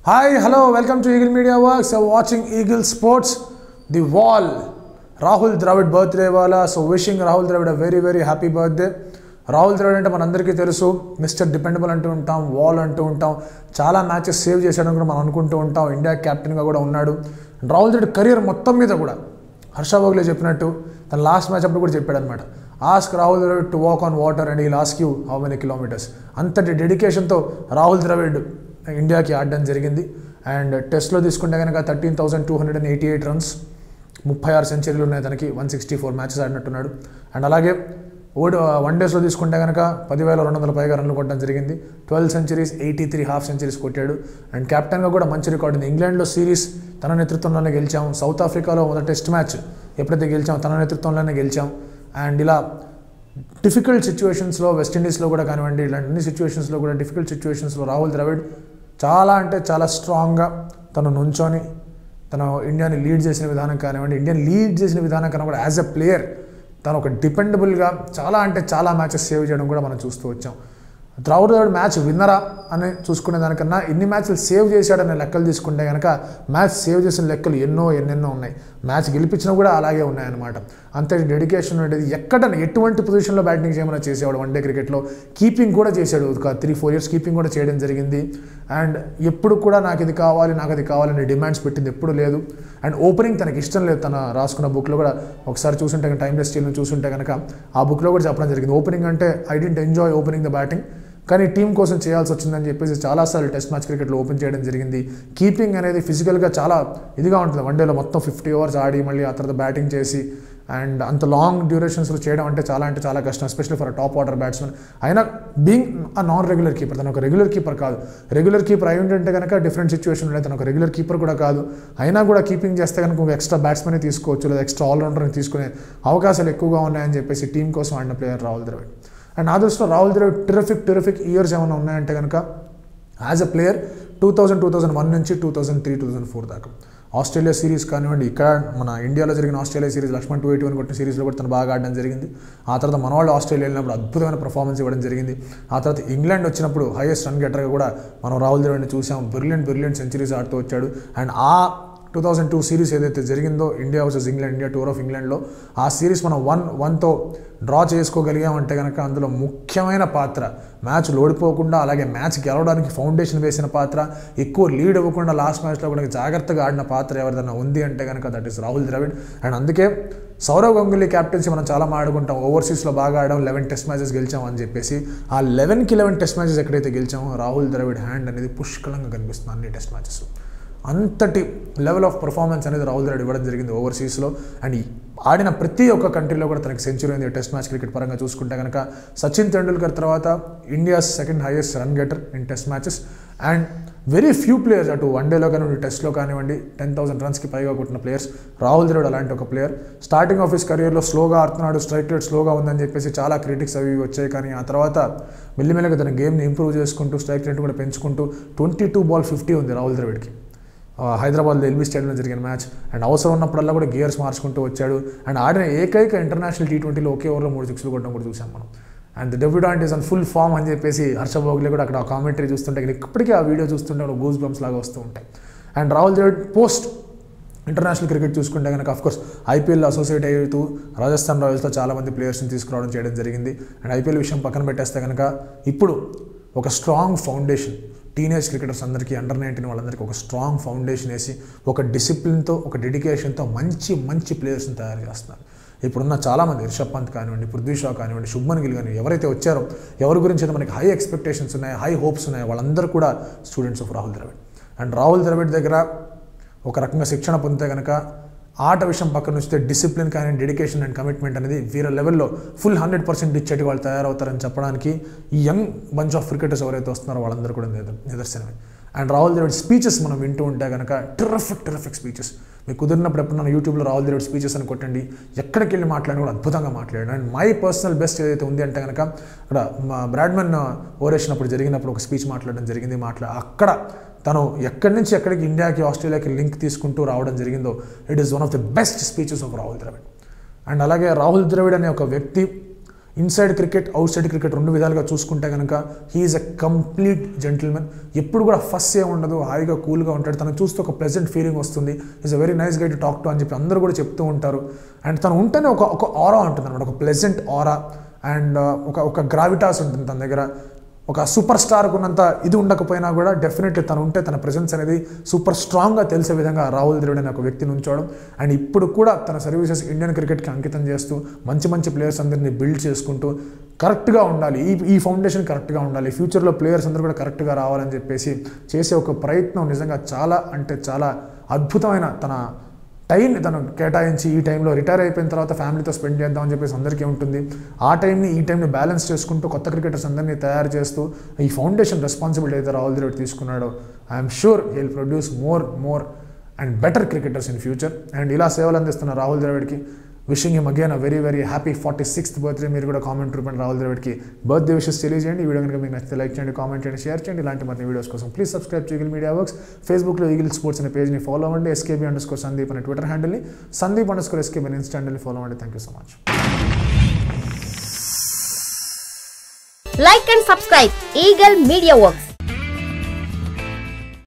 Hi, hello, welcome to Eagle Media Works. You're watching Eagle Sports. The Wall. Rahul Dravid birthday wala. So wishing Rahul Dravid a very, very happy birthday. Rahul Dravid అంటే మనందరికీ తెలుసు, mister dependable అంటూ ఉంటాం, wall అంటూ ఉంటాం, చాలా matches save చేశాడని కూడా మనం అనుకుంటూ ఉంటాం. ఇండియా క్యాప్టెన్గా కూడా ఉన్నాడు. రాహుల్ ద్రవిడ్ కెరియర్ మొత్తం మీద కూడా హర్ష భోగ్లే చెప్పినట్టు తన లాస్ట్ మ్యాచ్ అప్పుడు కూడా చెప్పాడు అనమాట. Ask Rahul Dravid to walk on water and heal ask you how many kilometres. అంతటి డెడికేషన్తో రాహుల్ ద్రవిడ్ ఇండియాకి ఆడడం జరిగింది. అండ్ టెస్ట్లో తీసుకుంటే కనుక 13,288 రన్స్, 36 సెంచరీలు ఉన్నాయి తనకి, 164 మ్యాచెస్ ఆడినట్టున్నాడు. అండ్ అలాగే వన్ డేస్లో తీసుకుంటే కనుక 10,200 పైగా రన్లు కొట్టడం జరిగింది. 12 సెంచరీస్, 83 హాఫ్ సెంచరీస్ కొట్టాడు. అండ్ కెప్టెన్గా కూడా మంచి రికార్డు ఉంది. ఇంగ్లాండ్లో సిరీస్ తన నేతృత్వంలోనే గెలిచాం. సౌత్ ఆఫ్రికాలో మొదటి టెస్ట్ మ్యాచ్ ఎప్పుడైతే గెలిచాం తన నేతృత్వంలోనే గెలిచాం. అండ్ ఇలా డిఫికల్ట్ సిచ్యువేషన్స్లో, వెస్టిండీస్లో కూడా కానివ్వండి, ఇలాంటి అన్ని సిచ్యువేషన్స్లో కూడా డిఫికల్ట్ సిచ్యువేషన్స్లో రాహుల్ ద్రవిడ్ చాలా అంటే చాలా స్ట్రాంగ్గా తను నుంచొని తను ఇండియాని లీడ్ చేసిన విధానం కానివ్వండి, ఇండియాని లీడ్ చేసిన విధానం కన్నా కూడా యాజ్ ఎ ప్లేయర్ తను ఒక డిపెండబుల్గా చాలా అంటే చాలా మ్యాచెస్ సేవ్ చేయడం కూడా మనం చూస్తూ వచ్చాం. రాహుల్ ద్రవిడ్ మ్యాచ్ విన్నరా అని చూసుకునే దానికన్నా ఇన్ని మ్యాచ్లు సేవ్ చేశాడనే లెక్కలు తీసుకుంటే కనుక మ్యాచ్ సేవ్ చేసిన లెక్కలు ఎన్నెన్నో ఉన్నాయి. మ్యాచ్ గెలిపించినా కూడా అలాగే ఉన్నాయన్నమాట. అంతటి డెడికేషన్ ఉండేది. ఎటువంటి పొజిషన్లో బ్యాటింగ్ చేయమని చేసేవాడు. వన్డే క్రికెట్లో కీపింగ్ కూడా చేశాడు. ఒక 3-4 ఇయర్స్ కీపింగ్ కూడా చేయడం జరిగింది. అండ్ ఎప్పుడు కూడా నాకు ఇది కావాలి, నాకు అది కావాలని డిమాండ్స్ పెట్టింది ఎప్పుడు లేదు. అండ్ ఓపెనింగ్ తనకి ఇష్టం లేదు. తన రాసుకున్న బుక్లో కూడా ఒకసారి చూసుంటే, టైమ్లెస్ స్టీల్ని చూసుంటే కనుక ఆ బుక్లో కూడా చెప్పడం జరిగింది. ఓపెనింగ్ అంటే I didn't enjoy opening the batting, కానీ టీం కోసం చేయాల్సి వచ్చిందని చెప్పేసి చాలాసార్లు టెస్ట్ మ్యాచ్ క్రికెట్లో ఓపెన్ చేయడం జరిగింది. కీపింగ్ అనేది ఫిజికల్గా చాలా ఇదిగా ఉంటుంది. వన్డేలో మొత్తం 50 ఓవర్స్ ఆడి మళ్ళీ ఆ తర్వాత బ్యాటింగ్ చేసి అండ్ అంత లాంగ్ డ్యూరేషన్స్లో చేయడం అంటే చాలా కష్టం, especially for top order batsmen. అయినా being a non regular keeper, తను ఒక రెగ్యులర్ కీపర్ కాదు. రెగ్యులర్ కీపర్ అయి ఉంటే కనుక డిఫరెంట్ సిచ్యువేషన్ ఉండేది. తను ఒక రెగ్యులర్ కీపర్ కూడా కాదు. అయినా కూడా కీపింగ్ చేస్తే కనుక ఎక్స్ట్రా బ్యాట్స్మెన్ తీసుకోవచ్చు, లేదా ఎక్స్ట్రా ఆల్రౌండర్ని తీసుకునే అవకాశాలు ఎక్కువగా ఉన్నాయని చెప్పేసి టీం కోసం ఆడిన ప్లేయర్ రాహుల్ ద్రవిడ్. అండ్ నా దృష్టిలో రాహుల్ ద్రవిడ్ టెరిఫిక్ ఇయర్స్ ఏమైనా ఉన్నాయంటే కనుక యాజ్ అ ప్లేయర్ 2001 నుంచి 2003-2004 దాకా ఆస్ట్రేలియా సిరీస్ కానివ్వండి, ఇక్కడ మన ఇండియాలో జరిగిన ఆస్ట్రేలియా సిరీస్ లక్ష్మణ్ 281 కొట్టిన సిరీస్లో కూడా తను బాగా ఆడడం జరిగింది. ఆ తర్వాత మన వాళ్ళు ఆస్ట్రేలియా వెళ్ళినప్పుడు అద్భుతమైన పర్ఫార్మెన్స్ ఇవ్వడం జరిగింది. ఆ తర్వాత ఇంగ్లాండ్ వచ్చినప్పుడు హైయెస్ట్ రన్ గెటర్గా కూడా మనం రాహుల్ ద్రవిడ్ని చూసాం. బ్రిలియంట్ సెంచరీస్ ఆడుతూ వచ్చాడు. అండ్ ఆ 2002 సిరీస్ ఏదైతే జరిగిందో India versus England, India tour of ఇంగ్లాండ్లో, ఆ సిరీస్ మనం 1-1తో డ్రా చేసుకోగలిగామంటే కనుక అందులో ముఖ్యమైన పాత్ర, మ్యాచ్ ఓడిపోకుండా అలాగే మ్యాచ్ గెలవడానికి ఫౌండేషన్ వేసిన పాత్ర, ఎక్కువ లీడ్ ఇవ్వకుండా లాస్ట్ మ్యాచ్లో కూడా జాగ్రత్తగా ఆడిన పాత్ర ఎవరిదైనా ఉంది అంటే కనుక that is Rahul Dravid. And అందుకే సౌరవ్ గంగూలీ క్యాప్టెన్సీ మనం చాలా ఆడుకుంటాం. ఓవర్సీస్లో బాగా ఆడడం, 11 టెస్ట్ మ్యాచెస్ గెలిచాం అని చెప్పేసి. ఆ 11 టెస్ట్ మ్యాచెస్ ఎక్కడైతే గెలిచామో రాహుల్ ద్రవిడ్ హ్యాండ్ అనేది పుష్కలంగా కనిపిస్తుంది అన్ని టెస్ట్ మ్యాచెస్. అంతటి లెవెల్ ఆఫ్ పర్ఫార్మెన్స్ అనేది రాహుల్ ద్రవిడ్ ఇవ్వడం జరిగింది ఓవర్సీస్లో. అండ్ ఆడిన ప్రతి ఒక్క కంట్రీలో కూడా తనకి సెంచరీ ఉంది. టెస్ట్ మ్యాచ్ క్రికెట్ పరంగా చూసుకుంటే కనుక సచిన్ తెండూల్కర్ తర్వాత India's second highest run getter in test matches. And very few players అటు వన్డేలో కానివ్వండి, టెస్ట్లో కానివ్వండి 10,000 రన్స్కి పైగా కొట్టిన ప్లేయర్స్ రాహుల్ ద్రవిడ్ అలాంటి ఒక ప్లేయర్. స్టార్టింగ్ ఆఫ్ హిస్ కెరియర్లో స్లోగా ఆడుతున్నాడు, స్ట్రైక్ రేట్ స్లోగా ఉందని చెప్పేసి చాలా క్రిటిక్స్ అవి వచ్చాయి. కానీ ఆ తర్వాత మెల్లిమెల్లగా తన గేమ్ని ఇంప్రూవ్ చేసుకుంటూ స్ట్రైక్ రేట్ కూడా పెంచుకుంటూ 22 బాల్ 50 ఉంది రాహుల్ ద్రవిడ్కి హైదరాబాద్లో ఎల్బీ స్టేడియంలో జరిగిన మ్యాచ్. అండ్ అవసరం ఉన్నప్పుడల్లా కూడా గేర్స్ మార్చుకుంటూ వచ్చాడు. అండ్ ఆడిన ఏకైక ఇంటర్నేషనల్ T20లో ఒకే ఓవర్లో 3 సిక్స్లు కొట్టడం కూడా చూసాం మనం. And the debutante is on full form అని చెప్పేసి హర్ష భోగ్లే కూడా అక్కడ కామెంటరీ చూస్తుంటే ఇప్పటికీ ఆ వీడియో చూస్తుంటే గూస్ బంప్స్ లాగా వస్తూ ఉంటాయి. And Rahul Dravid post international cricket చూసుకుంటే కనుక అఫ్కోర్స్ ఐపీఎల్లో అసోసియేట్ అయ్యేతూ రాజస్థాన్ రాయల్స్లో చాలామంది ప్లేయర్స్ని తీసుకురావడం చేయడం జరిగింది. అండ్ ఐపీఎల్ విషయం పక్కన పెట్టేస్తే కనుక ఇప్పుడు ఒక స్ట్రాంగ్ ఫౌండేషన్ టీనేజ్ క్రికెటర్స్ అందరికీ, అండర్ 19 వాళ్ళందరికీ ఒక స్ట్రాంగ్ ఫౌండేషన్ వేసి ఒక డిసిప్లిన్తో, ఒక డెడికేషన్తో మంచి ప్లేయర్స్ని తయారు చేస్తున్నారు. ఇప్పుడున్న చాలామంది రిషబ్ పంత్ కానివ్వండి, పృథ్వీ షా కానివ్వండి, శుభ్మన్ గిల్ కానివ్వండి, ఎవరైతే వచ్చారో, ఎవరి గురించి అయితే మనకి హై ఎక్స్పెక్టేషన్స్ ఉన్నాయి, హై హోప్స్ ఉన్నాయి, వాళ్ళందరూ కూడా students of Rahul Dravid. And Rahul Dravid దగ్గర ఒక రకంగా శిక్షణ పొందితే కనుక ఆట విషయం పక్కన వస్తే డిసిప్లిన్ కానీ, డెడికేషన్ అండ్ కమిట్మెంట్ అనేది వేరే లెవెల్లో ఫుల్ 100% ఇచ్చేటి వాళ్ళు తయారవుతారని చెప్పడానికి ఈ యంగ్ బంచ్ ఆఫ్ క్రికెటర్స్ ఎవరైతే వస్తున్నారో వాళ్ళందరూ కూడా నిదర్శనమే. అండ్ రాహుల్ ద్రవిడ్ స్పీచెస్ మనం వింటూ ఉంటే కనుక టెరిఫిక్ స్పీచెస్. మీకు కుదిరినప్పుడు ఎప్పుడన్నా యూట్యూబ్లో రాహుల్ ద్రవిడ్ స్పీచెస్ అని కొట్టండి, ఎక్కడికి వెళ్ళి మాట్లాడి కూడా అద్భుతంగా మాట్లాడాడు. అండ్ మై పర్సనల్ బెస్ట్ ఏదైతే ఉంది అంటే కనుక అక్కడ బ్రాడ్మన్ ఓరేసినప్పుడు జరిగినప్పుడు ఒక స్పీచ్ మాట్లాడడం జరిగింది. అక్కడ తను ఎక్కడి నుంచి ఎక్కడికి ఇండియాకి ఆస్ట్రేలియాకి లింక్ తీసుకుంటూ రావడం జరిగిందో it is one of the best speeches of Rahul Dravid. And అలాగే రాహుల్ ద్రవిడ్ అనే ఒక వ్యక్తి inside cricket out side cricket రెండు విధాలుగా చూసుకుంటే కనుక హీఈస్ ఎ కంప్లీట్ జెంటిల్మెన్. ఎప్పుడు కూడా ఫస్ట్ ఏ ఉండదు, హాయిగా కూల్గా ఉంటాడు. తనకు చూస్తే ఒక ప్లెజెంట్ ఫీలింగ్ వస్తుంది. Is a very nice guy to talk to అని చెప్పి అందరూ కూడా చెప్తూ ఉంటారు. అండ్ తను ఉంటేనే ఒక ఆరా ఉంటుంది అనమాట, ఒక ప్లెజెంట్ ఆరా అండ్ ఒక గ్రావిటాస్ ఉంటుంది తన దగ్గర. ఒక సూపర్ స్టార్కు ఉన్నంత ఇది ఉండకపోయినా కూడా డెఫినెట్లీ తను ఉంటే తన ప్రెజెన్స్ అనేది సూపర్ స్ట్రాంగ్గా తెలిసే విధంగా రాహుల్ ద్రవిడ్ అనే ఒక వ్యక్తిని ఉంచడం. అండ్ ఇప్పుడు కూడా తన సర్వీసెస్ ఇండియన్ క్రికెట్కి అంకితం చేస్తూ మంచి ప్లేయర్స్ అందరినీ బిల్డ్ చేసుకుంటూ కరెక్ట్గా ఉండాలి, ఈ ఫౌండేషన్ కరెక్ట్గా ఉండాలి, ఫ్యూచర్లో ప్లేయర్స్ అందరూ కూడా కరెక్ట్గా రావాలని చెప్పేసి చేసే ఒక ప్రయత్నం నిజంగా చాలా అంటే చాలా అద్భుతమైన. తన టైంని తను కేటాయించి ఈ టైంలో రిటైర్ అయిపోయిన తర్వాత ఫ్యామిలీతో స్పెండ్ చేద్దామని చెప్పేసి అందరికీ ఉంటుంది. ఆ టైంని ఈ టైంని బ్యాలెన్స్ చేసుకుంటూ కొత్త క్రికెటర్స్ అందరినీ తయారు చేస్తూ ఈ ఫౌండేషన్ రెస్పాన్సిబిలిటీ అయితే రాహుల్ ద్రవిడ్ తీసుకున్నాడో I'm sure he will produce more and better cricketers in future. And ఇలా సేవలు అందిస్తున్న రాహుల్ ద్రవిడ్కి wishing him again a very happy 46th birthday. మీరు కూడా కామెంట్ రూపంలో రాహుల్ ద్రవిడ్కి బర్త్డే విషెస్ తెలియజేయండి. ఈ వీడియో కనుక మీకు నచ్చితే లైక్ చేయండి, కామెంట్ చేయండి, షేర్ చేయండి. ఇలాంటి మరిన్ని వీడియోస్ కోసం please subscribe to eagle media works. ఫేస్బుక్లో ఈగిల్ స్పోర్ట్స్ అనే పేజ్ని ఫాలో అవ్వండి. SKB_Sandeep అనే ట్విట్టర్ హ్యాండిల్ని, Sandeep_SKB అనే ఇన్స్టా హ్యాండిల్ని ఫాలో అవ్వండి. Thank you so much. Like and subscribe Eagle Media Works.